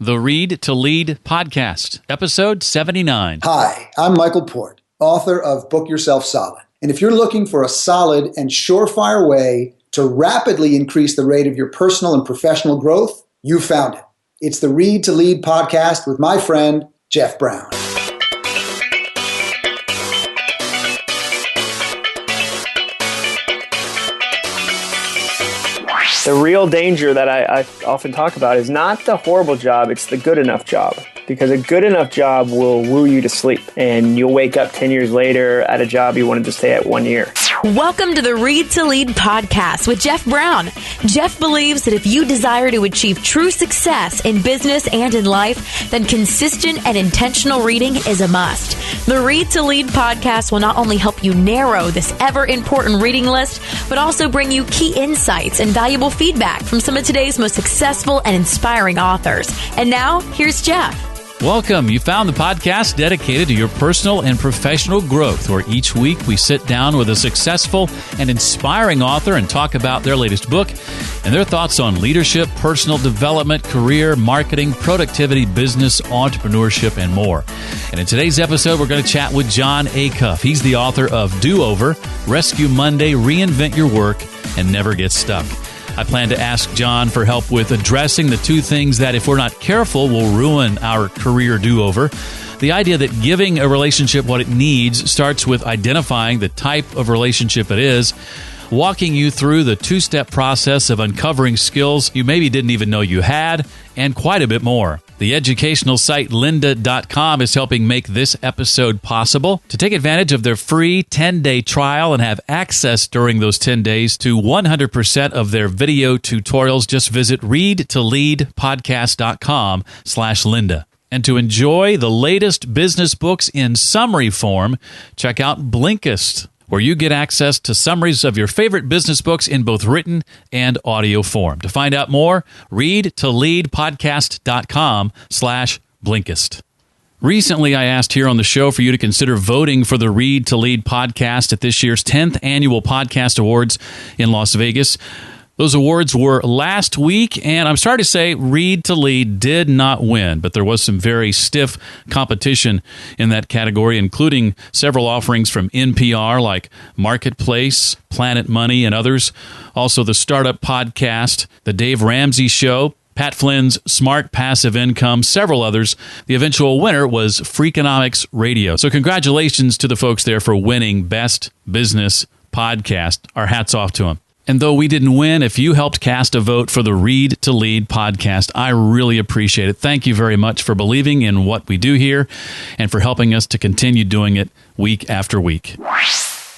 The Read to Lead Podcast, episode 79. Hi, I'm Michael Port, author of Book Yourself Solid. And if you're looking for a solid and surefire way to rapidly increase the rate of your personal and professional growth, you found it. It's the Read to Lead Podcast with my friend, Jeff Brown. The real danger that I often talk about is not the horrible job, it's the good enough job. Because a good enough job will woo you to sleep, and you'll wake up 10 years later at a job you wanted to stay at 1 year. Welcome to the Read to Lead podcast with Jeff Brown. Jeff believes that if you desire to achieve true success in business and in life, then consistent and intentional reading is a must. The Read to Lead podcast will not only help you narrow this ever-important reading list, but also bring you key insights and valuable feedback from some of today's most successful and inspiring authors. And now, here's Jeff. Welcome. You found the podcast dedicated to your personal and professional growth, where each week we sit down with a successful and inspiring author and talk about their latest book and their thoughts on leadership, personal development, career, marketing, productivity, business, entrepreneurship, and more. And in today's episode, we're going to chat with Jon Acuff. He's the author of Do Over, Rescue Monday, Reinvent Your Work, and Never Get Stuck. I plan to ask Jon for help with addressing the two things that, if we're not careful, will ruin our career do-over. The idea that giving a relationship what it needs starts with identifying the type of relationship it is, walking you through the two-step process of uncovering skills you maybe didn't even know you had, and quite a bit more. The educational site lynda.com is helping make this episode possible. To take advantage of their free 10-day trial and have access during those 10 days to 100% of their video tutorials, just visit readtoleadpodcast.com/Lynda. And to enjoy the latest business books in summary form, check out Blinkist, where you get access to summaries of your favorite business books in both written and audio form. To find out more, readtoleadpodcast.com/Blinkist. Recently, I asked here on the show for you to consider voting for the Read to Lead podcast at this year's 10th Annual Podcast Awards in Las Vegas. Those awards were last week, and I'm sorry to say Read to Lead did not win, but there was some very stiff competition in that category, including several offerings from NPR like Marketplace, Planet Money, and others. Also the Startup Podcast, The Dave Ramsey Show, Pat Flynn's Smart Passive Income, several others. The eventual winner was Freakonomics Radio. So congratulations to the folks there for winning Best Business Podcast. Our hats off to them. And though we didn't win, if you helped cast a vote for the Read to Lead podcast, I really appreciate it. Thank you very much for believing in what we do here and for helping us to continue doing it week after week.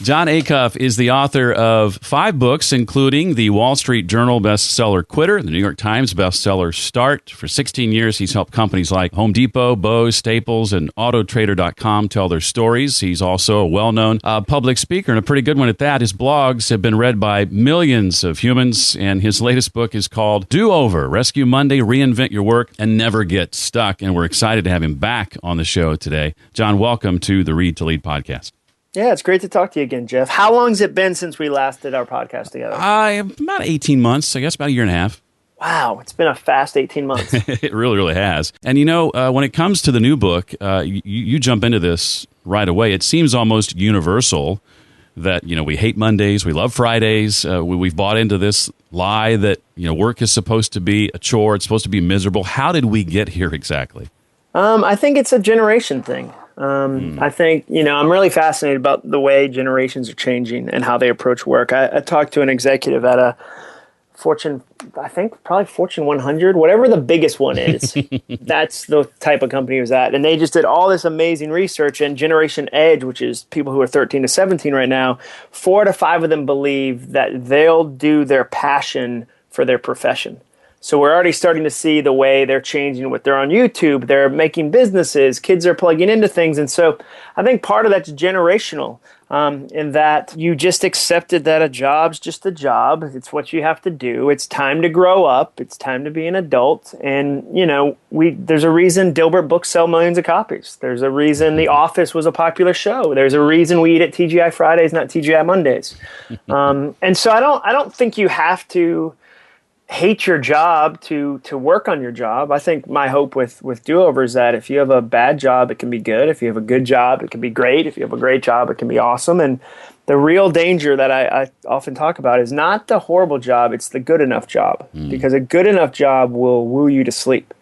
Jon Acuff is the author of 5 books, including the Wall Street Journal bestseller Quitter, the New York Times bestseller Start. For 16 years, he's helped companies like Home Depot, Bose, Staples, and Autotrader.com tell their stories. He's also a well-known public speaker, and a pretty good one at that. His blogs have been read by millions of humans, and his latest book is called Do Over, Rescue Monday, Reinvent Your Work, and Never Get Stuck. And we're excited to have him back on the show today. Jon, welcome to the Read to Lead podcast. Yeah, it's great to talk to you again, Jeff. How long has it been since we last did our podcast together? About 18 months, I guess, about a year and a half. Wow, it's been a fast 18 months. It really, really has. And you know, when it comes to the new book, you jump into this right away. It seems almost universal that, you know, we hate Mondays, we love Fridays. We've bought into this lie that, you know, work is supposed to be a chore, it's supposed to be miserable. How did we get here exactly? I think it's a generation thing. I think, you know, I'm really fascinated about the way generations are changing and how they approach work. I talked to an executive at a Fortune, I think probably Fortune 100, whatever the biggest one is. That's the type of company he was at. And they just did all this amazing research, and Generation Edge, which is people who are 13 to 17 right now, 4 to 5 of them believe that they'll do their passion for their profession. So we're already starting to see the way they're changing with they're on YouTube, they're making businesses, kids are plugging into things. And so I think part of that's generational, in that you just accepted that a job's just a job. It's what you have to do. It's time to grow up. It's time to be an adult. And, you know, there's a reason Dilbert books sell millions of copies. There's a reason The Office was a popular show. There's a reason we eat at TGI Fridays, not TGI Mondays. And so I don't think you have to hate your job to work on your job. I think my hope with Do-Over is that if you have a bad job, it can be good. If you have a good job, it can be great. If you have a great job, it can be awesome. And the real danger that I often talk about is not the horrible job, it's the good enough job. Because a good enough job will woo you to sleep.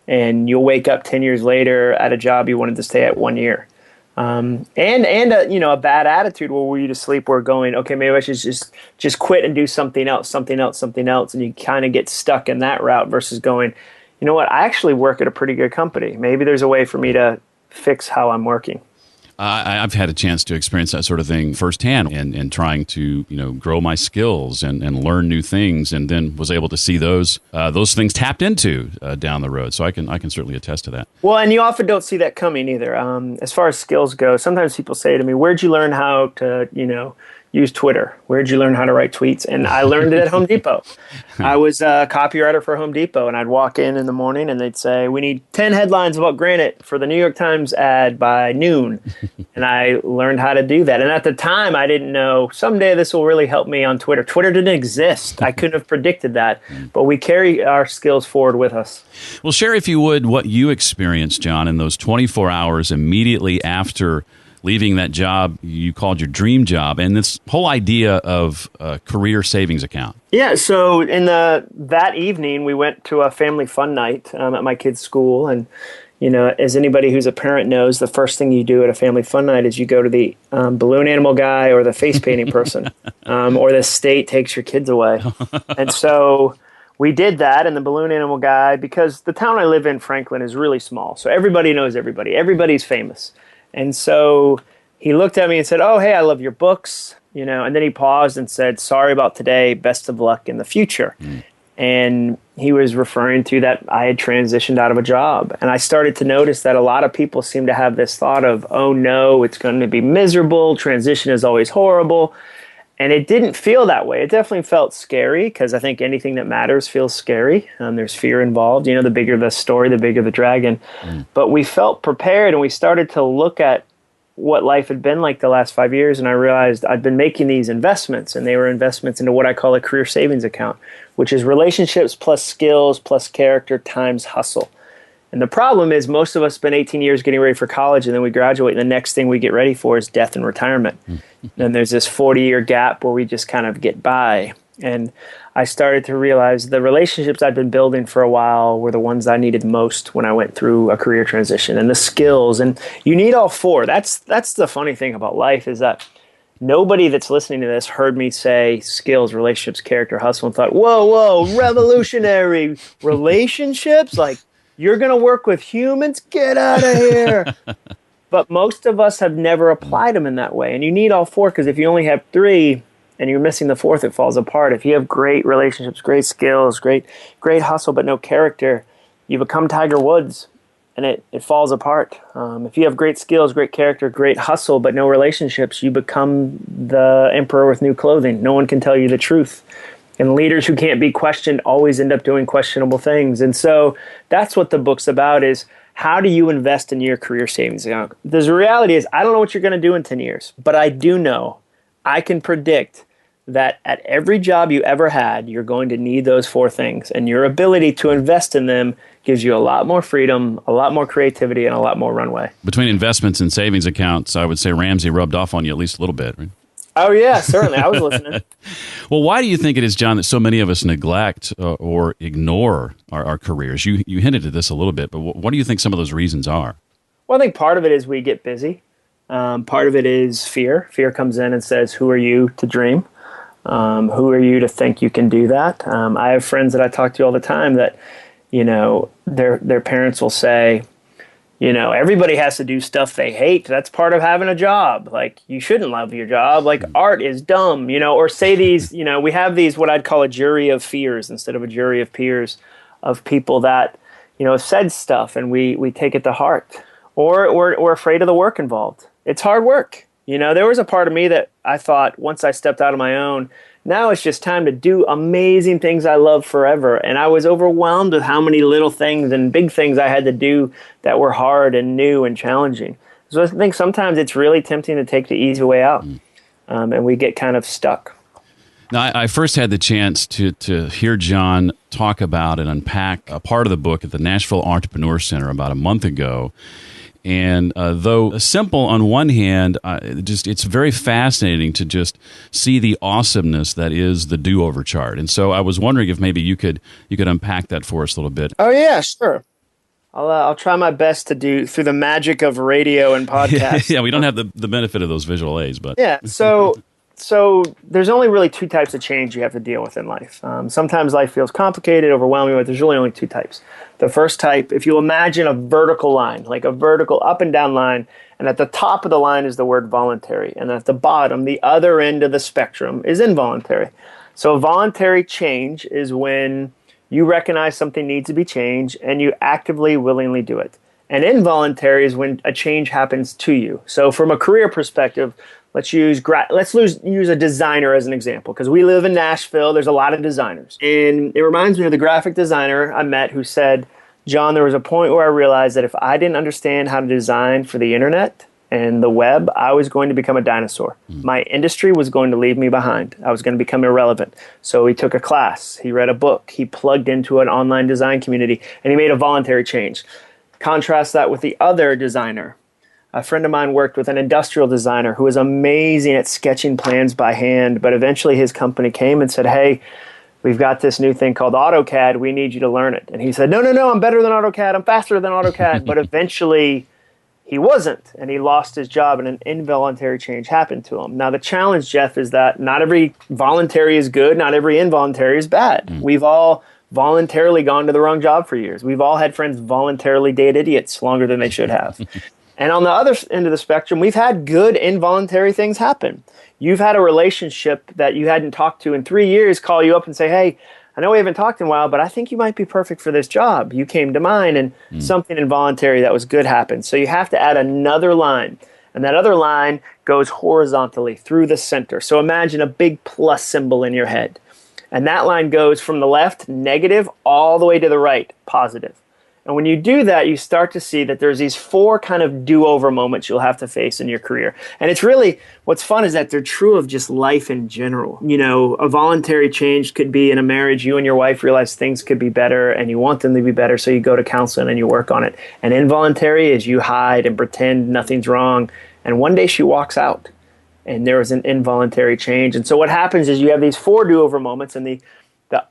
And you'll wake up 10 years later at a job you wanted to stay at 1 year. And a bad attitude will woo you to sleep. We're going, okay, maybe I should just quit and do something else. And you kind of get stuck in that route versus going, you know what, I actually work at a pretty good company. Maybe there's a way for me to fix how I'm working. I've had a chance to experience that sort of thing firsthand and trying to, grow my skills and learn new things, and then was able to see those things tapped into down the road. So I can certainly attest to that. Well, and you often don't see that coming either. As far as skills go, sometimes people say to me, where'd you learn how to, use Twitter? Where'd you learn how to write tweets? And I learned it at Home Depot. I was a copywriter for Home Depot, and I'd walk in the morning and they'd say, we need 10 headlines about granite for the New York Times ad by noon. And I learned how to do that. And at the time, I didn't know someday this will really help me on Twitter. Twitter didn't exist. I couldn't have predicted that, but we carry our skills forward with us. Well, share, if you would, what you experienced, John, in those 24 hours immediately after leaving that job you called your dream job, and this whole idea of a career savings account. Yeah, so in that evening, we went to a family fun night at my kid's school, and as anybody who's a parent knows, the first thing you do at a family fun night is you go to the balloon animal guy or the face painting person, or the state takes your kids away. And so we did that, and the balloon animal guy, because the town I live in, Franklin, is really small, so everybody knows everybody. Everybody's famous. And so he looked at me and said, oh, hey, I love your books, and then he paused and said, sorry about today, best of luck in the future. And he was referring to that I had transitioned out of a job. And I started to notice that a lot of people seem to have this thought of, oh, no, it's going to be miserable. Transition is always horrible. And it didn't feel that way. It definitely felt scary, because I think anything that matters feels scary. There's fear involved. The bigger the story, the bigger the dragon. But we felt prepared, and we started to look at what life had been like the last 5 years. And I realized I'd been making these investments, and they were investments into what I call a career savings account, which is relationships plus skills plus character times hustle. And the problem is most of us spend 18 years getting ready for college, and then we graduate, and the next thing we get ready for is death and retirement. And there's this 40-year gap where we just kind of get by. And I started to realize the relationships I'd been building for a while were the ones I needed most when I went through a career transition, and the skills. And you need all four. That's the funny thing about life, is that nobody that's listening to this heard me say skills, relationships, character, hustle, and thought, whoa, revolutionary relationships? Like, you're going to work with humans? Get out of here. But most of us have never applied them in that way. And you need all four, because if you only have three and you're missing the fourth, it falls apart. If you have great relationships, great skills, great hustle, but no character, you become Tiger Woods, and it falls apart. If you have great skills, great character, great hustle, but no relationships, you become the emperor with new clothing. No one can tell you the truth. And leaders who can't be questioned always end up doing questionable things. And so that's what the book's about, is how do you invest in your career savings account? The reality is, I don't know what you're going to do in 10 years, but I do know, I can predict that at every job you ever had, you're going to need those four things. And your ability to invest in them gives you a lot more freedom, a lot more creativity, and a lot more runway. Between investments and savings accounts, I would say Ramsey rubbed off on you at least a little bit, right? Oh, yeah, certainly. I was listening. Well, why do you think it is, John, that so many of us neglect or ignore our careers? You hinted at this a little bit, but what do you think some of those reasons are? Well, I think part of it is we get busy. Part of it is fear. Fear comes in and says, who are you to dream? Who are you to think you can do that? I have friends that I talk to all the time that, their parents will say, everybody has to do stuff they hate. That's part of having a job. Like, you shouldn't love your job. Like, art is dumb, or say these, we have these, what I'd call a jury of fears instead of a jury of peers, of people that, have said stuff and we take it to heart, or we're afraid of the work involved. It's hard work. There was a part of me that I thought, once I stepped out on my own, now it's just time to do amazing things I love forever. And I was overwhelmed with how many little things and big things I had to do that were hard and new and challenging. So I think sometimes it's really tempting to take the easy way out, and we get kind of stuck. Now, I first had the chance to hear John talk about and unpack a part of the book at the Nashville Entrepreneur Center about a month ago. And though simple on one hand, it's very fascinating to just see the awesomeness that is the do-over chart. And so I was wondering if maybe you could unpack that for us a little bit. Oh yeah, sure. I'll try my best to do through the magic of radio and podcasts. Yeah, we don't have the benefit of those visual aids, but yeah. So there's only really two types of change you have to deal with in life. Sometimes life feels complicated, overwhelming, but there's really only two types. The first type, if you imagine a vertical line, like a vertical up and down line, and at the top of the line is the word voluntary, and at the bottom, the other end of the spectrum is involuntary. So voluntary change is when you recognize something needs to be changed and you actively, willingly do it. And involuntary is when a change happens to you. So from a career perspective, let's use a designer as an example, because we live in Nashville. There's a lot of designers. And it reminds me of the graphic designer I met who said, John, there was a point where I realized that if I didn't understand how to design for the internet and the web, I was going to become a dinosaur. My industry was going to leave me behind. I was going to become irrelevant. So he took a class, he read a book, he plugged into an online design community, and he made a voluntary change. Contrast that with the other designer. A friend of mine worked with an industrial designer who was amazing at sketching plans by hand, but eventually his company came and said, hey, we've got this new thing called AutoCAD. We need you to learn it. And he said, no, I'm better than AutoCAD. I'm faster than AutoCAD. But eventually he wasn't, and he lost his job, and an involuntary change happened to him. Now, the challenge, Jeff, is that not every voluntary is good. Not every involuntary is bad. We've all voluntarily gone to the wrong job for years. We've all had friends voluntarily date idiots longer than they should have. And on the other end of the spectrum, we've had good involuntary things happen. You've had a relationship that you hadn't talked to in 3 years call you up and say, hey, I know we haven't talked in a while, but I think you might be perfect for this job. You came to mind, and something involuntary that was good happened. So you have to add another line. And that other line goes horizontally through the center. So imagine a big plus symbol in your head. And that line goes from the left, negative, all the way to the right, positive. And when you do that, you start to see that there's these four kind of do-over moments you'll have to face in your career. And it's really, what's fun is that they're true of just life in general. You know, a voluntary change could be in a marriage, you and your wife realize things could be better and you want them to be better, so you go to counseling and you work on it. And involuntary is you hide and pretend nothing's wrong. And one day she walks out and there was an involuntary change. And so what happens is you have these four do-over moments, and the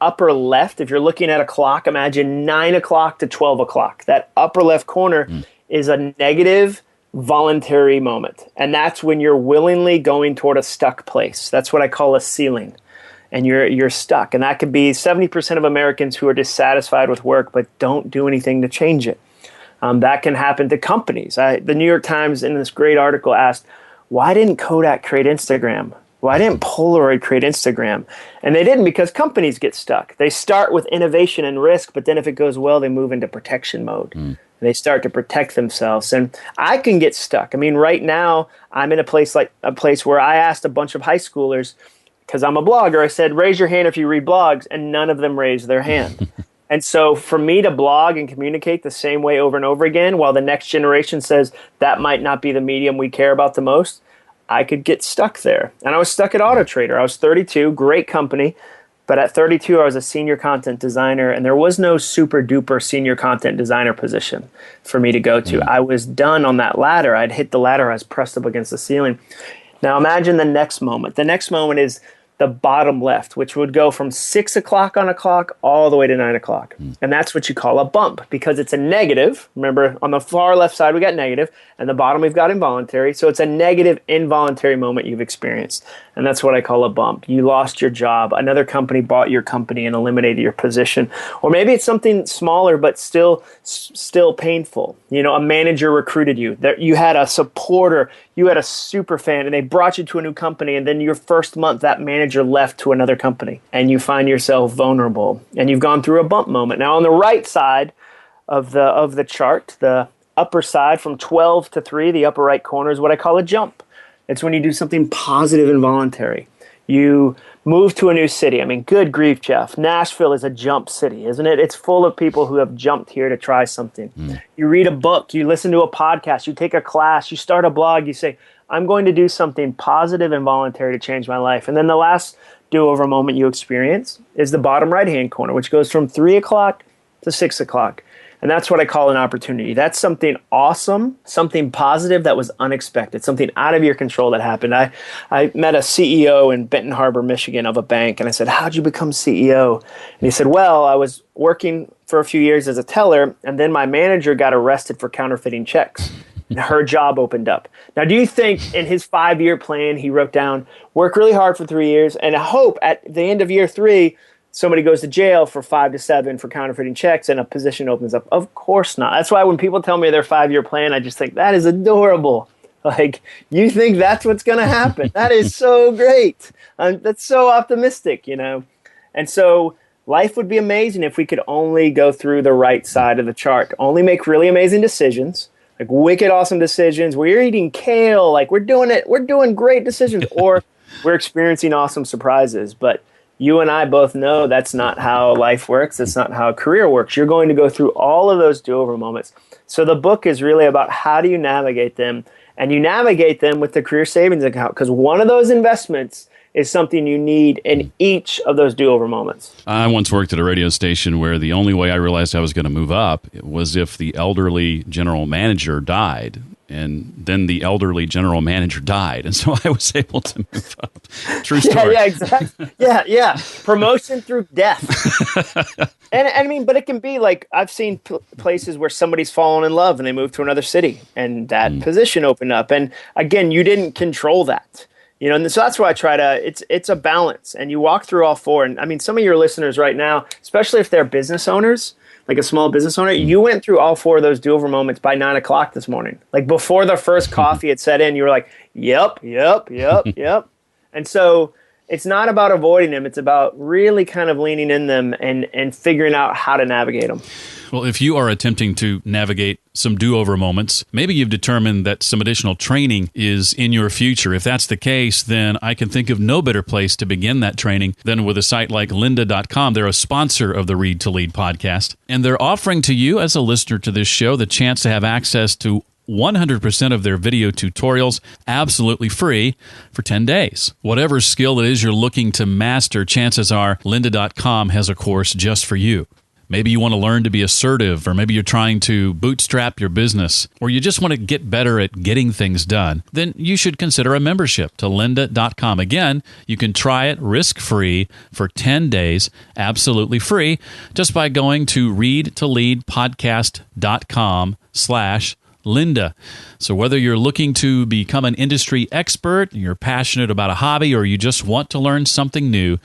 upper left, if you're looking at a clock, imagine 9 o'clock to 12 o'clock. That upper left corner is a negative voluntary moment. And that's when you're willingly going toward a stuck place. That's what I call a ceiling. And you're stuck. And that could be 70% of Americans who are dissatisfied with work but don't do anything to change it. That can happen to companies. The New York Times in this great article asked, why didn't Kodak create Instagram? Why didn't Polaroid create Instagram? And they didn't, because companies get stuck. They start with innovation and risk, but then if it goes well, they move into protection mode. And they start to protect themselves. And I can get stuck. I mean, right now, I'm in a place where I asked a bunch of high schoolers, because I'm a blogger, I said, raise your hand if you read blogs, and none of them raised their hand. And so for me to blog and communicate the same way over and over again, while the next generation says that might not be the medium we care about the most, I could get stuck there. And I was stuck at AutoTrader. I was 32, great company. But at 32, I was a senior content designer, and there was no super duper senior content designer position for me to go to. I was done on that ladder. I'd hit the ladder. I was pressed up against the ceiling. Now imagine the next moment. The next moment is the bottom left, which would go from 6 o'clock on a clock all the way to 9 o'clock. And that's what you call a bump, because it's a negative. Remember, on the far left side, we got negative, and the bottom, we've got involuntary. So it's a negative involuntary moment you've experienced. And that's what I call a bump. You lost your job. Another company bought your company and eliminated your position. Or maybe it's something smaller, but still painful. You know, a manager recruited you. You had a supporter. You had a super fan, and they brought you to a new company. And then your first month, that manager left to another company. And you find yourself vulnerable. And you've gone through a bump moment. Now, on the right side of the chart, the upper side from 12 to 3, the upper right corner is what I call a jump. It's when you do something positive and voluntary. You move to a new city. I mean, good grief, Jeff. Nashville is a jump city, isn't it? It's full of people who have jumped here to try something. You read a book, you listen to a podcast, you take a class, you start a blog, you say, I'm going to do something positive and voluntary to change my life. And then the last do-over moment you experience is the bottom right-hand corner, which goes from 3 o'clock to 6 o'clock. And that's what I call an opportunity. That's something awesome, something positive that was unexpected, something out of your control that happened. I met a CEO in Benton Harbor, Michigan of a bank, and I said, how'd you become CEO? And he said, well, I was working for a few years as a teller, and then my manager got arrested for counterfeiting checks, and her job opened up. Now, do you think in his 5-year plan, he wrote down, work really hard for 3 years, and I hope at the end of year 3, somebody goes to jail for 5 to 7 for counterfeiting checks and a position opens up? Of course not. That's why when people tell me their 5-year plan, I just think that is adorable. Like, you think that's what's going to happen? That is so great. That's so optimistic, you know. And so life would be amazing if we could only go through the right side of the chart, only make really amazing decisions, like wicked awesome decisions. We're eating kale, like we're doing great decisions, or we're experiencing awesome surprises. But you and I both know that's not how life works. That's not how a career works. You're going to go through all of those do-over moments. So the book is really about how do you navigate them, and you navigate them with the career savings account, because one of those investments is something you need in each of those do-over moments. I once worked at a radio station where the only way I realized I was going to move up was if the elderly general manager died. And then the elderly general manager died, and so I was able to move up. True story. Yeah, exactly. Yeah. Promotion through death. And I mean, but it can be like, I've seen places where somebody's fallen in love and they move to another city, and that position opened up. And again, you didn't control that. You know, and so that's why I try to, it's a balance, and you walk through all four. And I mean, some of your listeners right now, especially if they're business owners, like a small business owner, you went through all four of those do-over moments by 9 o'clock this morning. Like before the first coffee had set in, you were like, yep. And so it's not about avoiding them. It's about really kind of leaning in them and figuring out how to navigate them. Well, if you are attempting to navigate some do-over moments, maybe you've determined that some additional training is in your future. If that's the case, then I can think of no better place to begin that training than with a site like lynda.com. They're a sponsor of the Read to Lead podcast, and they're offering to you as a listener to this show the chance to have access to 100% of their video tutorials absolutely free for 10 days. Whatever skill it is you're looking to master, chances are lynda.com has a course just for you. Maybe you want to learn to be assertive, or maybe you're trying to bootstrap your business, or you just want to get better at getting things done. Then you should consider a membership to lynda.com. Again, you can try it risk-free for 10 days, absolutely free, just by going to readtoleadpodcast.com/Lynda. So whether you're looking to become an industry expert, you're passionate about a hobby, or you just want to learn something new,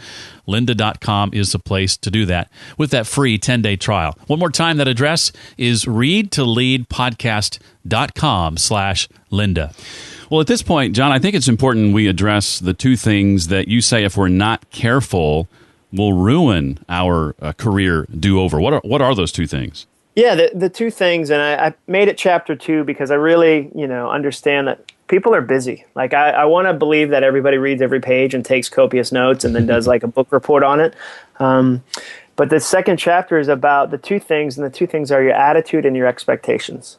lynda.com is the place to do that with that free 10-day trial. One more time, that address is readtoleadpodcast.com/Lynda. Well, at this point, John, I think it's important we address the two things that you say, if we're not careful, will ruin our career do-over. What are those two things? Yeah, the two things, and I made it chapter 2 because I really, understand that people are busy. Like I want to believe that everybody reads every page and takes copious notes and then does like a book report on it. But the second chapter is about the two things, and the two things are your attitude and your expectations.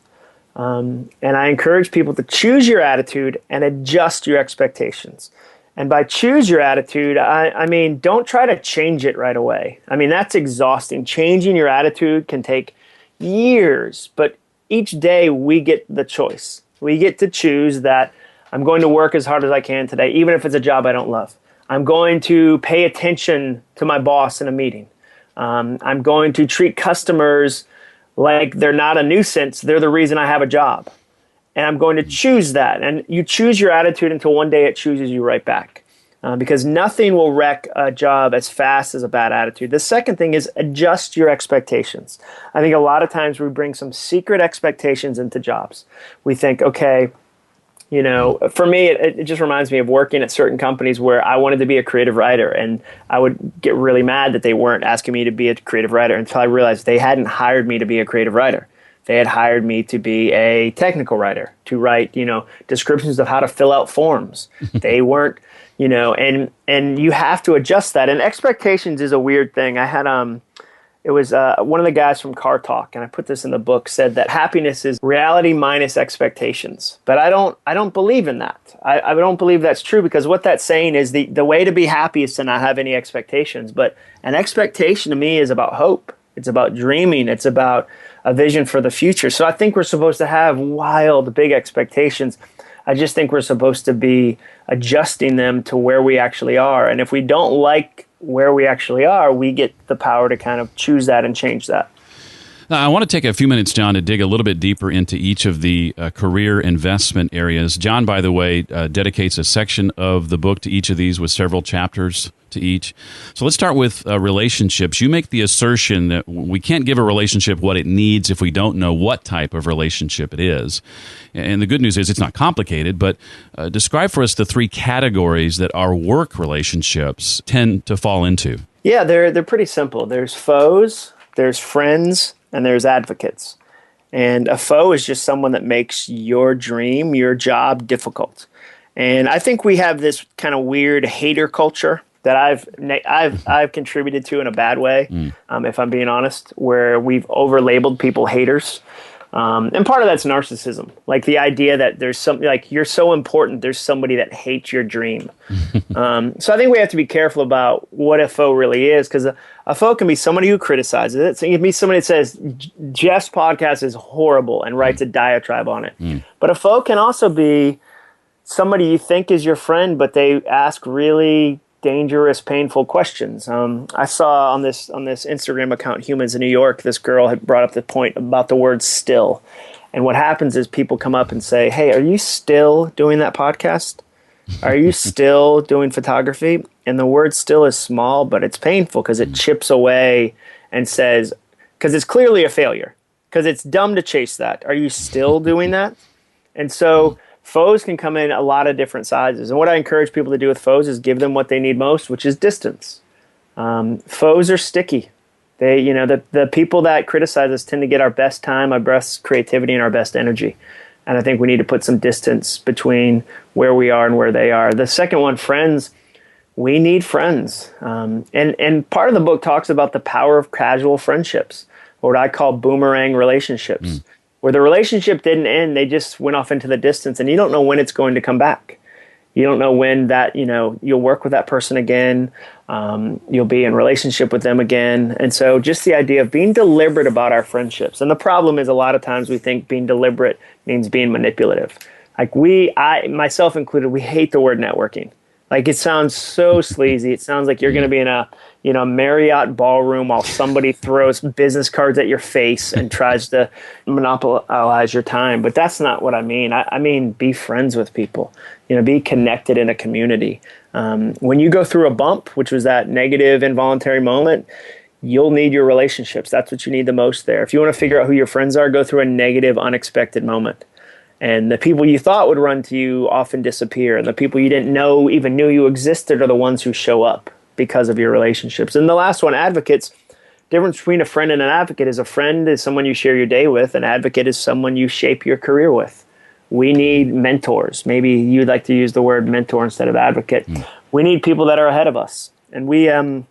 And I encourage people to choose your attitude and adjust your expectations. And by choose your attitude, I mean, don't try to change it right away. I mean, that's exhausting. Changing your attitude can take years, but each day we get the choice. We get to choose that I'm going to work as hard as I can today, even if it's a job I don't love. I'm going to pay attention to my boss in a meeting. I'm going to treat customers like they're not a nuisance. They're the reason I have a job. And I'm going to choose that. And you choose your attitude until one day it chooses you right back. Because nothing will wreck a job as fast as a bad attitude. The second thing is adjust your expectations. I think a lot of times we bring some secret expectations into jobs. We think, okay, for me, it just reminds me of working at certain companies where I wanted to be a creative writer, and I would get really mad that they weren't asking me to be a creative writer until I realized they hadn't hired me to be a creative writer. They had hired me to be a technical writer, to write, descriptions of how to fill out forms. They weren't, and you have to adjust that. And expectations is a weird thing. I had It was one of the guys from Car Talk, and I put this in the book, said that happiness is reality minus expectations. But I don't believe in that. I don't believe that's true, because what that's saying is the way to be happy is to not have any expectations. But an expectation to me is about hope. It's about dreaming. It's about a vision for the future. So I think we're supposed to have wild, big expectations. I just think we're supposed to be adjusting them to where we actually are. And if we don't like where we actually are, we get the power to kind of choose that and change that. Now, I want to take a few minutes, John, to dig a little bit deeper into each of the career investment areas. John, by the way, dedicates a section of the book to each of these with several chapters to each. So let's start with relationships. You make the assertion that we can't give a relationship what it needs if we don't know what type of relationship it is. And the good news is it's not complicated, but describe for us the three categories that our work relationships tend to fall into. Yeah, they're pretty simple. There's foes, there's friends, and there's advocates. And a foe is just someone that makes your dream, your job difficult. And I think we have this kind of weird hater culture that I've contributed to in a bad way, if I'm being honest, where we've over-labeled people haters. And part of that's narcissism, like the idea that there's something like you're so important, there's somebody that hates your dream. So I think we have to be careful about what a foe really is, because a foe can be somebody who criticizes it. So it can be somebody that says, Jeff's podcast is horrible and writes a diatribe on it. But a foe can also be somebody you think is your friend, but they ask really dangerous, painful questions. I saw on this Instagram account, Humans in New York, this girl had brought up the point about the word still. And what happens is people come up and say, hey, are you still doing that podcast? Are you still doing photography? And the word still is small, but it's painful because it chips away and says, because it's clearly a failure, because it's dumb to chase that. Are you still doing that? And so foes can come in a lot of different sizes. And what I encourage people to do with foes is give them what they need most, which is distance. Foes are sticky. They, the people that criticize us tend to get our best time, our best creativity, and our best energy. And I think we need to put some distance between where we are and where they are. The second one, friends. We need friends. And part of the book talks about the power of casual friendships, or what I call boomerang relationships. Where the relationship didn't end, they just went off into the distance, and you don't know when it's going to come back. You don't know when that, you'll work with that person again, you'll be in relationship with them again. And so just the idea of being deliberate about our friendships. And the problem is a lot of times we think being deliberate means being manipulative. Like I, myself included, we hate the word networking. Like it sounds so sleazy. It sounds like you're going to be in a Marriott ballroom while somebody throws business cards at your face and tries to monopolize your time. But that's not what I mean. I mean, be friends with people, be connected in a community. When you go through a bump, which was that negative involuntary moment, you'll need your relationships. That's what you need the most there. If you want to figure out who your friends are, go through a negative, unexpected moment. And the people you thought would run to you often disappear. And the people you didn't know even knew you existed are the ones who show up because of your relationships. And the last one, advocates. Difference between a friend and an advocate is a friend is someone you share your day with. An advocate is someone you shape your career with. We need mentors. Maybe you'd like to use the word mentor instead of advocate. We need people that are ahead of us. And we have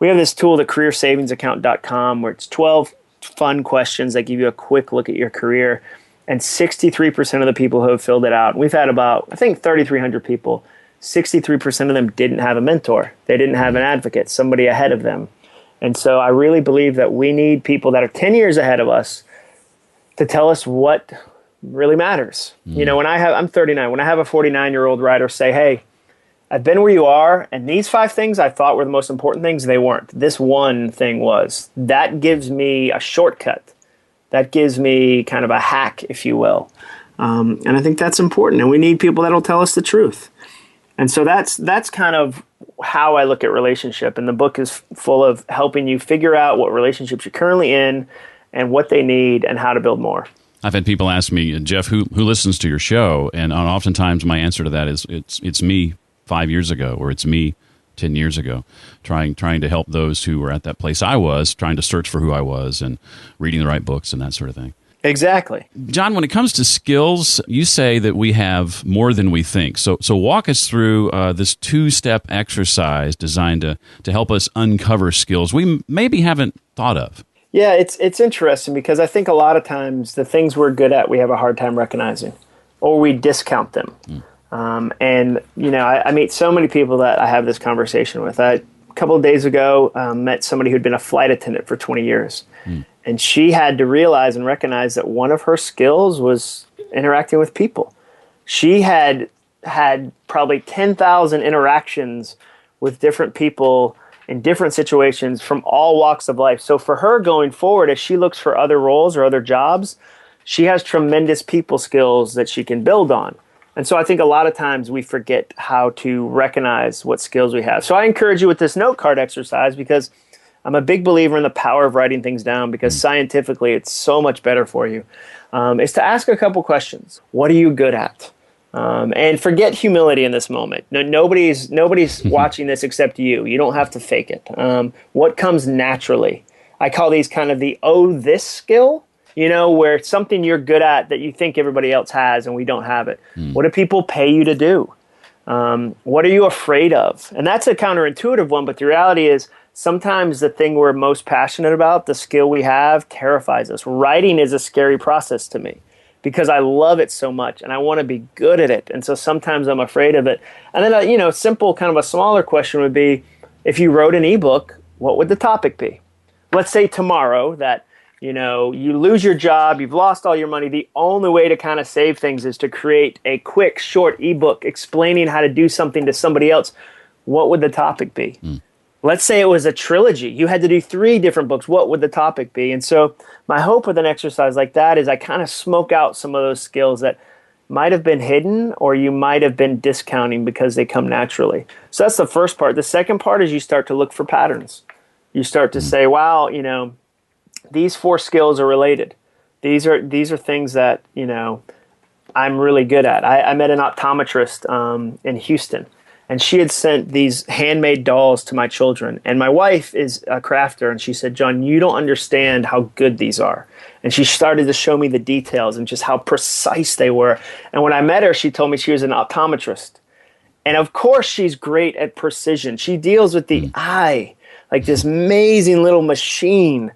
this tool, the careersavingsAccount.com, where it's 12 fun questions that give you a quick look at your career. And 63% of the people who have filled it out, we've had about, I think, 3,300 people, 63% of them didn't have a mentor. They didn't have an advocate, somebody ahead of them. And so I really believe that we need people that are 10 years ahead of us to tell us what really matters. I'm 39. When I have a 49-year-old writer say, hey, I've been where you are, and these 5 things I thought were the most important things, they weren't. This one thing was. That gives me a shortcut. That gives me kind of a hack, if you will. And I think that's important. And we need people that'll tell us the truth. And so that's kind of how I look at relationship. And the book is full of helping you figure out what relationships you're currently in and what they need and how to build more. I've had people ask me, Jeff, who listens to your show? And oftentimes my answer to that is it's me 5 years ago, or it's me 10 years ago, trying to help those who were at that place I was, trying to search for who I was and reading the right books and that sort of thing. Exactly. John, when it comes to skills, you say that we have more than we think. So walk us through this 2-step exercise designed to help us uncover skills we maybe haven't thought of. Yeah, it's interesting because I think a lot of times the things we're good at, we have a hard time recognizing, or we discount them. And, I meet so many people that I have this conversation with. A couple of days ago, met somebody who'd been a flight attendant for 20 years. And she had to realize and recognize that one of her skills was interacting with people. She had probably 10,000 interactions with different people in different situations from all walks of life. So for her going forward, as she looks for other roles or other jobs, she has tremendous people skills that she can build on. And so I think a lot of times we forget how to recognize what skills we have. So I encourage you with this note card exercise because I'm a big believer in the power of writing things down because scientifically it's so much better for you, is to ask a couple questions. What are you good at? And forget humility in this moment. No, nobody's watching this except you. You don't have to fake it. What comes naturally? I call these kind of the this skill, where it's something you're good at that you think everybody else has and we don't have it. What do people pay you to do? What are you afraid of? And that's a counterintuitive one, but the reality is sometimes the thing we're most passionate about, the skill we have, terrifies us. Writing is a scary process to me because I love it so much and I want to be good at it. And so sometimes I'm afraid of it. And then, simple kind of a smaller question would be, if you wrote an ebook, what would the topic be? Let's say tomorrow that, you lose your job, you've lost all your money. The only way to kind of save things is to create a quick, short ebook explaining how to do something to somebody else. What would the topic be? Let's say it was a trilogy. You had to do 3 different books. What would the topic be? And so my hope with an exercise like that is I kind of smoke out some of those skills that might have been hidden or you might have been discounting because they come naturally. So that's the first part. The second part is you start to look for patterns. You start to say, wow, these 4 skills are related. These are things that, I'm really good at. I met an optometrist in Houston. And she had sent these handmade dolls to my children. And my wife is a crafter. And she said, John, you don't understand how good these are. And she started to show me the details and just how precise they were. And when I met her, she told me she was an optometrist. And of course, she's great at precision. She deals with the eye, like this amazing little machine.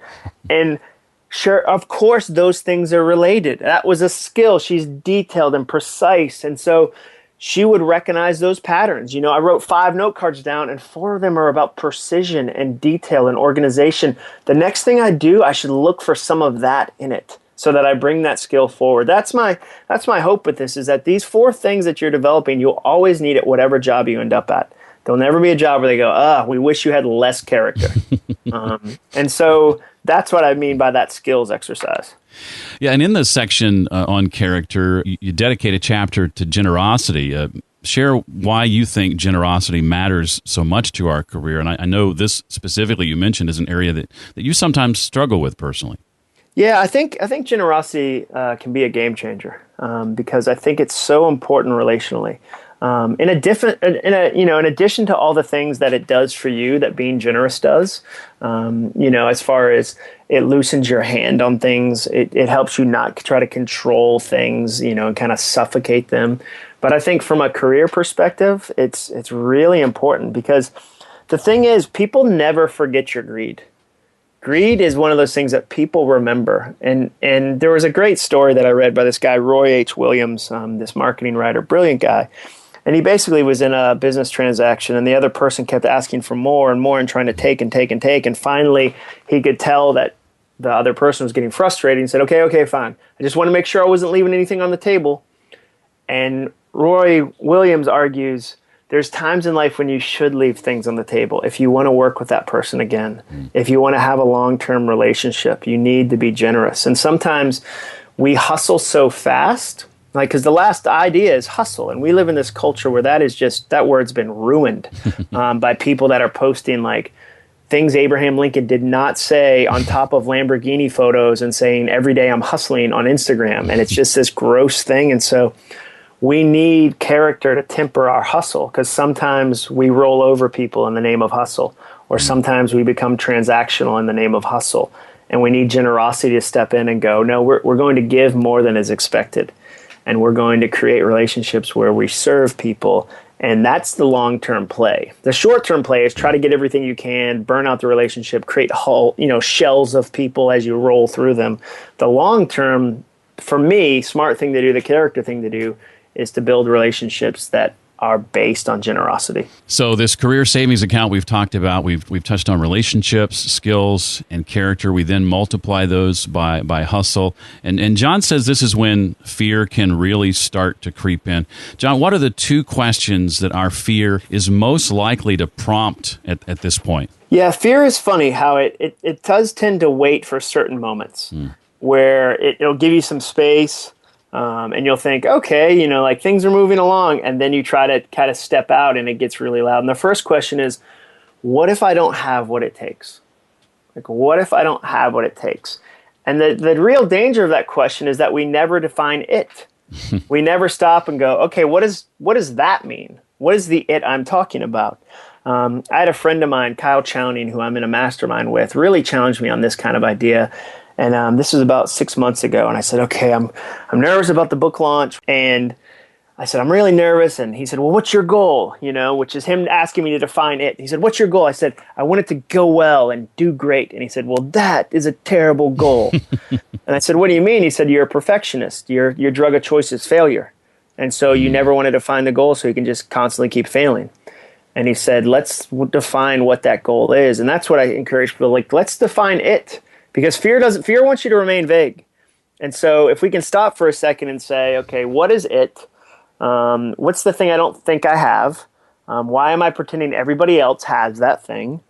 And sure, of course, those things are related. That was a skill. She's detailed and precise. And so she would recognize those patterns. I wrote 5 note cards down and 4 of them are about precision and detail and organization. The next thing I do, I should look for some of that in it so that I bring that skill forward. That's my hope with this, is that these 4 things that you're developing, you'll always need at whatever job you end up at. There'll never be a job where they go, we wish you had less character. And so that's what I mean by that skills exercise. Yeah, and in the section on character, you dedicate a chapter to generosity. Share why you think generosity matters so much to our career. And I know this specifically you mentioned is an area that you sometimes struggle with personally. Yeah, I think generosity can be a game changer because I think it's so important relationally. In addition to all the things that it does for you that being generous does, as far as it loosens your hand on things, it helps you not try to control things, and kind of suffocate them. But I think from a career perspective, it's really important because the thing is, people never forget your greed. Greed is one of those things that people remember. And there was a great story that I read by this guy, Roy H. Williams, this marketing writer, brilliant guy. And he basically was in a business transaction, and the other person kept asking for more and more and trying to take and take and take. And finally, he could tell that the other person was getting frustrated and said, okay, fine. I just want to make sure I wasn't leaving anything on the table. And Roy Williams argues, there's times in life when you should leave things on the table. If you want to work with that person again, if you want to have a long-term relationship, you need to be generous. And sometimes we hustle so fast, because the last idea is hustle. And we live in this culture where that word's been ruined by people that are posting things Abraham Lincoln did not say on top of Lamborghini photos and saying, every day I'm hustling on Instagram. And it's just this gross thing. And so we need character to temper our hustle, because sometimes we roll over people in the name of hustle, or sometimes we become transactional in the name of hustle. And we need generosity to step in and go, no, we're going to give more than is expected. And we're going to create relationships where we serve people. And that's the long-term play. The short-term play is try to get everything you can, burn out the relationship, create shells of people as you roll through them. The long-term, for me, smart thing to do, the character thing to do, is to build relationships that are based on generosity. So this career savings account we've talked about, we've touched on relationships, skills, and character. We then multiply those by hustle. And John says this is when fear can really start to creep in. John, what are the 2 questions that our fear is most likely to prompt at this point? Yeah, fear is funny how it does tend to wait for certain moments where it'll give you some space. And you'll think, okay, like things are moving along. And then you try to kind of step out and it gets really loud. And the first question is, what if I don't have what it takes? Like, what if I don't have what it takes? And the real danger of that question is that we never define it. We never stop and go, okay, what does that mean? What is the it I'm talking about? I had a friend of mine, Kyle Chowning, who I'm in a mastermind with, really challenged me on this kind of idea. And this was about 6 months ago. And I said, okay, I'm nervous about the book launch. And I said, I'm really nervous. And he said, well, what's your goal? Which is him asking me to define it. He said, what's your goal? I said, I want it to go well and do great. And he said, well, that is a terrible goal. And I said, what do you mean? He said, you're a perfectionist. Your drug of choice is failure. And so you never want to define the goal so you can just constantly keep failing. And he said, let's define what that goal is. And that's what I encourage people, like, let's define it. Because fear wants you to remain vague. And so if we can stop for a second and say, okay, what is it? What's the thing I don't think I have? Why am I pretending everybody else has that thing?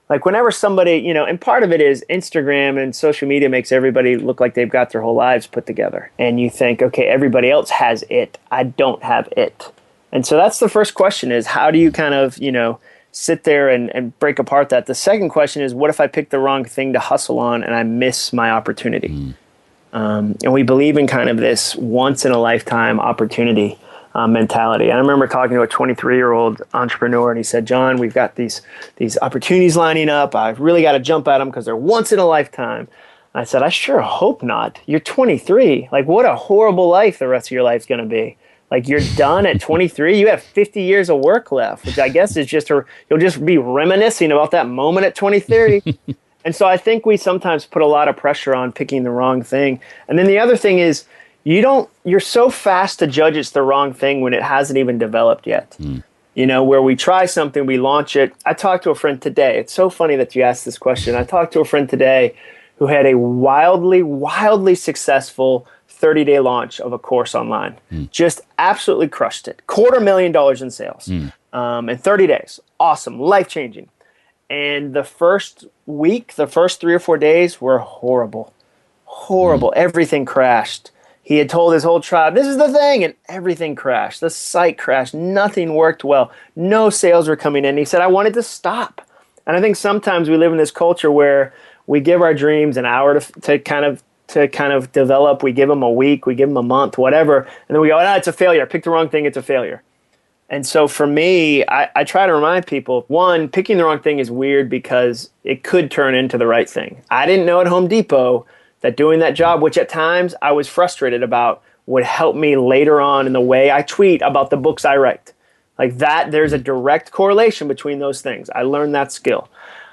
Like whenever somebody, and part of it is Instagram and social media makes everybody look like they've got their whole lives put together. And you think, okay, everybody else has it. I don't have it. And so that's the first question is, how do you kind of, sit there and break apart that? The second question is, what if I pick the wrong thing to hustle on and I miss my opportunity? And we believe in kind of this once-in-a-lifetime opportunity mentality. And I remember talking to a 23-year-old entrepreneur, and he said, John, we've got these opportunities lining up. I've really got to jump at them because they're once in a lifetime. And I said, I sure hope not. You're 23. Like, what a horrible life the rest of your life's going to be. Like, you're done at 23. You have 50 years of work left, which I guess is you'll just be reminiscing about that moment at 23. And so I think we sometimes put a lot of pressure on picking the wrong thing. And then the other thing is, you're so fast to judge it's the wrong thing when it hasn't even developed yet. Where we try something, we launch it. I talked to a friend today. It's so funny that you asked this question. I talked to a friend today who had a wildly, wildly successful 30-day launch of a course online. Just absolutely crushed it. $250,000 in sales in 30 days. Awesome. Life-changing. And the first week, the first 3 or 4 days were horrible. Horrible. Everything crashed. He had told his whole tribe, this is the thing, and everything crashed. The site crashed. Nothing worked well. No sales were coming in. He said, I wanted to stop. And I think sometimes we live in this culture where we give our dreams an hour to kind of develop. We give them a week, we give them a month, whatever. And then we go, it's a failure. I picked the wrong thing. It's a failure. And so for me, I try to remind people, one, picking the wrong thing is weird because it could turn into the right thing. I didn't know at Home Depot that doing that job, which at times I was frustrated about, would help me later on in the way I tweet about the books I write. Like that, there's a direct correlation between those things. I learned that skill.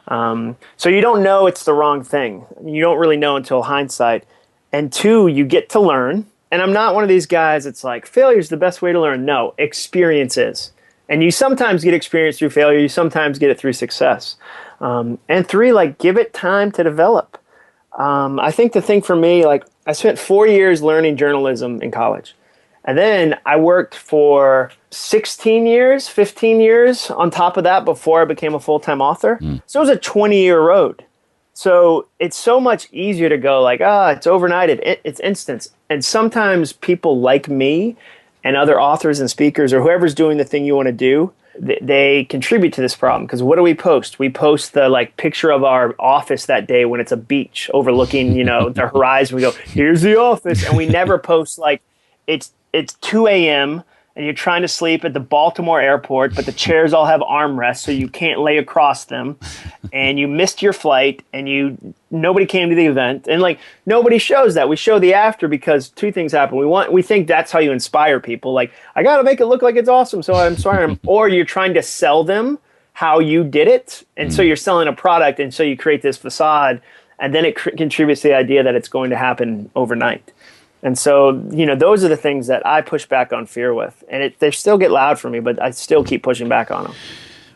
So you don't know it's the wrong thing. You don't really know until hindsight. And two, you get to learn. And I'm not one of these guys that's like, failure is the best way to learn. No, experience is. And you sometimes get experience through failure. You sometimes get it through success. And three, give it time to develop. I think the thing for me, I spent 4 years learning journalism in college. And then I worked for 15 years on top of that before I became a full-time author. So it was a 20-year road. So it's so much easier to go it's overnight, it's instant. And sometimes people like me and other authors and speakers or whoever's doing the thing you want to do, they contribute to this problem. Because what do we post? We post the picture of our office that day when it's a beach overlooking, the horizon. We go, here's the office. And we never post it's 2 a.m. and you're trying to sleep at the Baltimore airport, but the chairs all have armrests, so you can't lay across them, and you missed your flight, and nobody came to the event, and like nobody shows that. We show the after because two things happen. We think that's how you inspire people. Like, I got to make it look like it's awesome, so I'm sorry. Or you're trying to sell them how you did it, and so you're selling a product, and so you create this facade, and then it contributes to the idea that it's going to happen overnight. And so, those are the things that I push back on fear with. And they still get loud for me, but I still keep pushing back on them.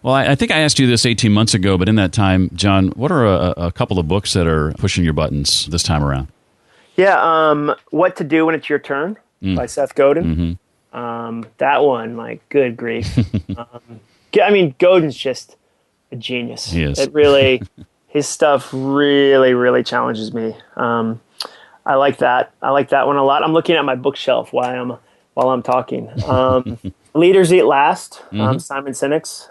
Well, I think I asked you this 18 months ago, but in that time, John, what are a couple of books that are pushing your buttons this time around? Yeah, What to Do When It's Your Turn by Seth Godin. Mm-hmm. That one, like, good grief. Godin's just a genius. He is. It really, his stuff really, really challenges me. I like that. I like that one a lot. I'm looking at my bookshelf while I'm talking. Leaders Eat Last, Simon Sinek's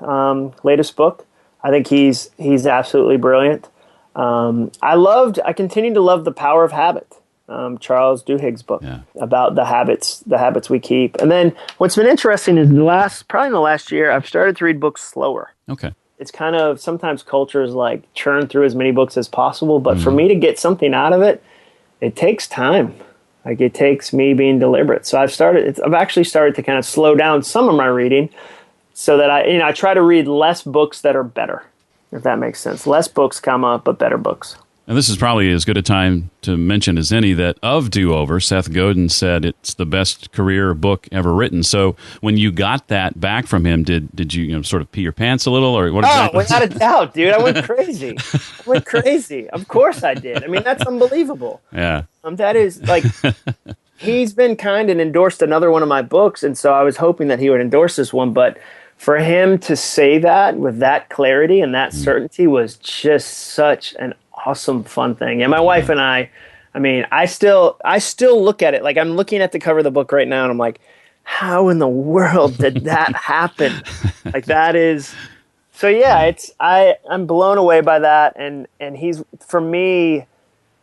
latest book. I think he's absolutely brilliant. I continue to love The Power of Habit, Charles Duhigg's book about the habits we keep. And then what's been interesting is probably in the last year, I've started to read books slower. Okay. It's kind of, sometimes cultures like churn through as many books as possible, but for me to get something out of it, it takes time. Like, it takes me being deliberate. So I've actually started to kind of slow down some of my reading so that I try to read less books that are better, if that makes sense. Less books come up, but better books. And this is probably as good a time to mention as any that of Do-Over, Seth Godin said it's the best career book ever written. So when you got that back from him, did you, sort of pee your pants a little, or what? Without a doubt, dude. I went crazy. Of course I did. I mean, that's unbelievable. Yeah. That is like, he's been kind and endorsed another one of my books, and so I was hoping that he would endorse this one, but for him to say that with that clarity and that certainty was just such an awesome, fun thing. And my wife and I still look at it. Like, I'm looking at the cover of the book right now, and I'm like, how in the world did that happen? Like, that is, so yeah, I'm blown away by that. And he's, for me,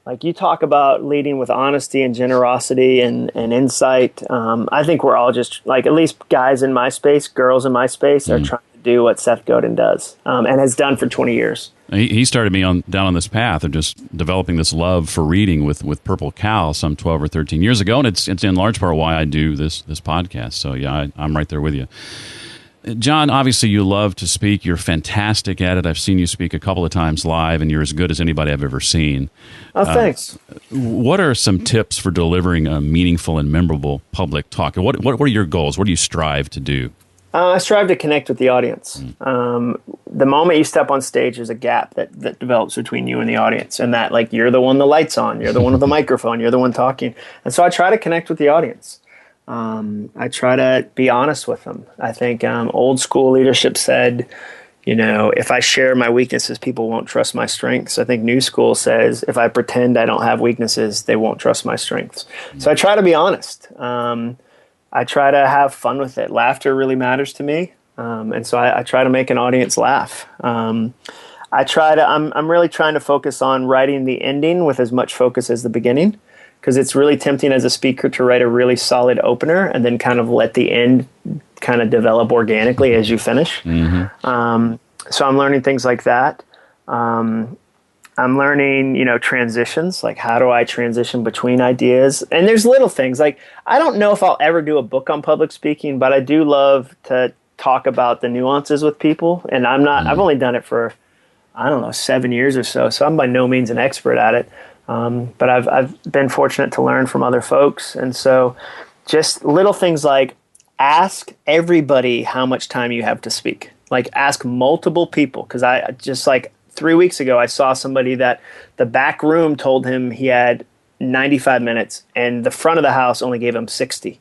like, you talk about leading with honesty and generosity and insight. I think we're all just, like, at least guys in my space, girls in my space are trying to do what Seth Godin does and has done for 20 years. He started me down on this path of just developing this love for reading with Purple Cow some 12 or 13 years ago, and it's in large part why I do this podcast. So yeah, I'm right there with you. John, obviously you love to speak. You're fantastic at it. I've seen you speak a couple of times live, and you're as good as anybody I've ever seen. Oh, thanks. What are some tips for delivering a meaningful and memorable public talk? What are your goals? What do you strive to do? I strive to connect with the audience. The moment you step on stage, there's a gap that develops between you and the audience, and that, like, you're the one the light's on, you're the one with the microphone, you're the one talking. And so I try to connect with the audience. I try to be honest with them. I think old school leadership said, if I share my weaknesses, people won't trust my strengths. I think new school says, if I pretend I don't have weaknesses, they won't trust my strengths. So I try to be honest. I try to have fun with it. Laughter really matters to me. And so I try to make an audience laugh. I'm really trying to focus on writing the ending with as much focus as the beginning, because it's really tempting as a speaker to write a really solid opener and then kind of let the end kind of develop organically as you finish. So I'm learning things like that. I'm learning, transitions, like how do I transition between ideas? And there's little things like, I don't know if I'll ever do a book on public speaking, but I do love to talk about the nuances with people. And I've only done it for, 7 years or so. So I'm by no means an expert at it. But I've been fortunate to learn from other folks. And so just little things like ask everybody how much time you have to speak. Like, ask multiple people. Because I just, like, 3 weeks ago, I saw somebody that the back room told him he had 95 minutes and the front of the house only gave him 60.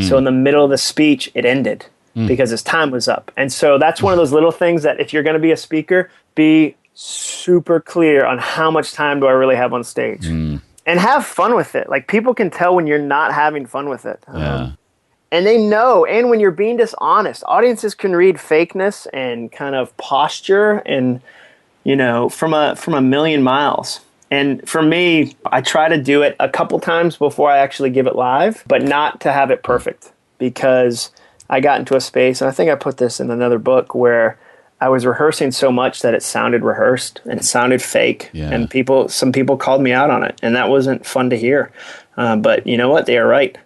So in the middle of the speech, it ended because his time was up. And so that's one of those little things that if you're going to be a speaker, be super clear on how much time do I really have on stage and have fun with it. Like, people can tell when you're not having fun with it. And they know, and when you're being dishonest, audiences can read fakeness and kind of posture and, from a million miles. And for me, I try to do it a couple times before I actually give it live, but not to have it perfect, because I got into a space, and I think I put this in another book, where I was rehearsing so much that it sounded rehearsed and it sounded fake. Yeah. And some people called me out on it, and that wasn't fun to hear. But you know what? They are right.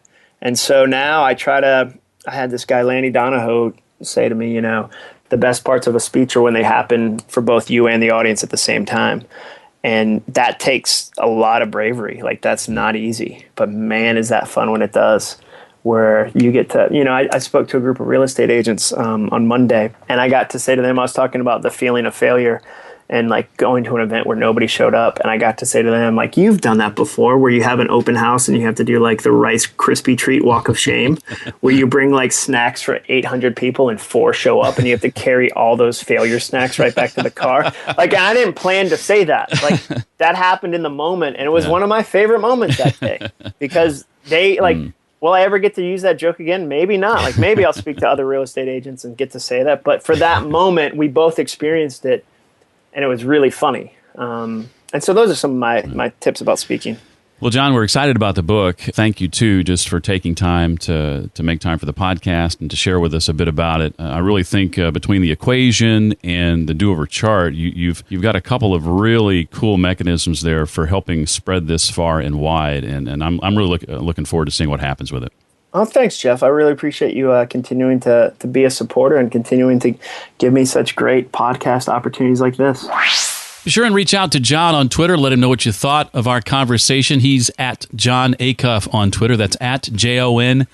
And so now I had this guy, Lanny Donahoe, say to me, the best parts of a speech are when they happen for both you and the audience at the same time. And that takes a lot of bravery. Like, that's not easy. But man, is that fun when it does. Where you get to, I spoke to a group of real estate agents on Monday, and I got to say to them, I was talking about the feeling of failure and like going to an event where nobody showed up. And I got to say to them, like, you've done that before, where you have an open house and you have to do like the Rice Krispie treat walk of shame, where you bring like snacks for 800 people and 4 show up, and you have to carry all those failure snacks right back to the car. Like, I didn't plan to say that. Like, that happened in the moment. And it was one of my favorite moments that day, because they like, will I ever get to use that joke again? Maybe not. Like, maybe I'll speak to other real estate agents and get to say that. But for that moment, we both experienced it, and it was really funny. And so those are some of my tips about speaking. Well, John, we're excited about the book. Thank you, too, just for taking time to make time for the podcast and to share with us a bit about it. I really think between the equation and the do-over chart, you've got a couple of really cool mechanisms there for helping spread this far and wide, and I'm really looking forward to seeing what happens with it. Oh, thanks, Jeff. I really appreciate you continuing to be a supporter and continuing to give me such great podcast opportunities like this. Be sure and reach out to John on Twitter. Let him know what you thought of our conversation. He's at John Acuff on Twitter. That's at JONACUFF.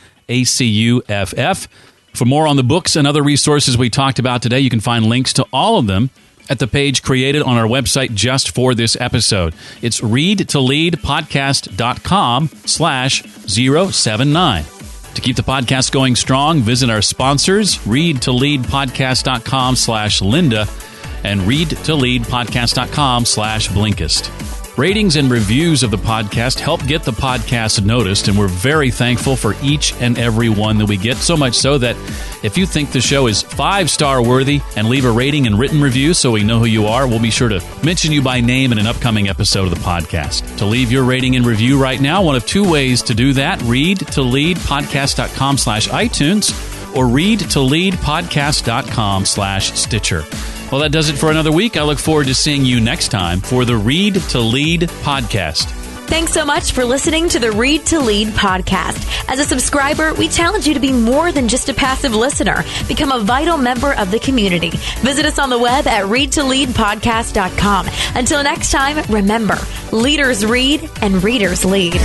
For more on the books and other resources we talked about today, you can find links to all of them at the page created on our website just for this episode. It's readtoleadpodcast.com/079. To keep the podcast going strong, visit our sponsors, readtoleadpodcast.com/Linda and readtoleadpodcast.com/Blinkist. Ratings and reviews of the podcast help get the podcast noticed, and we're very thankful for each and every one that we get, so much so that if you think the show is 5-star worthy and leave a rating and written review so we know who you are, we'll be sure to mention you by name in an upcoming episode of the podcast. To leave your rating and review right now, one of 2 ways to do that: readtoleadpodcast.com/iTunes or readtoleadpodcast.com/Stitcher. Well, that does it for another week. I look forward to seeing you next time for the Read to Lead podcast. Thanks so much for listening to the Read to Lead podcast. As a subscriber, we challenge you to be more than just a passive listener. Become a vital member of the community. Visit us on the web at readtoleadpodcast.com. Until next time, remember, leaders read and readers lead.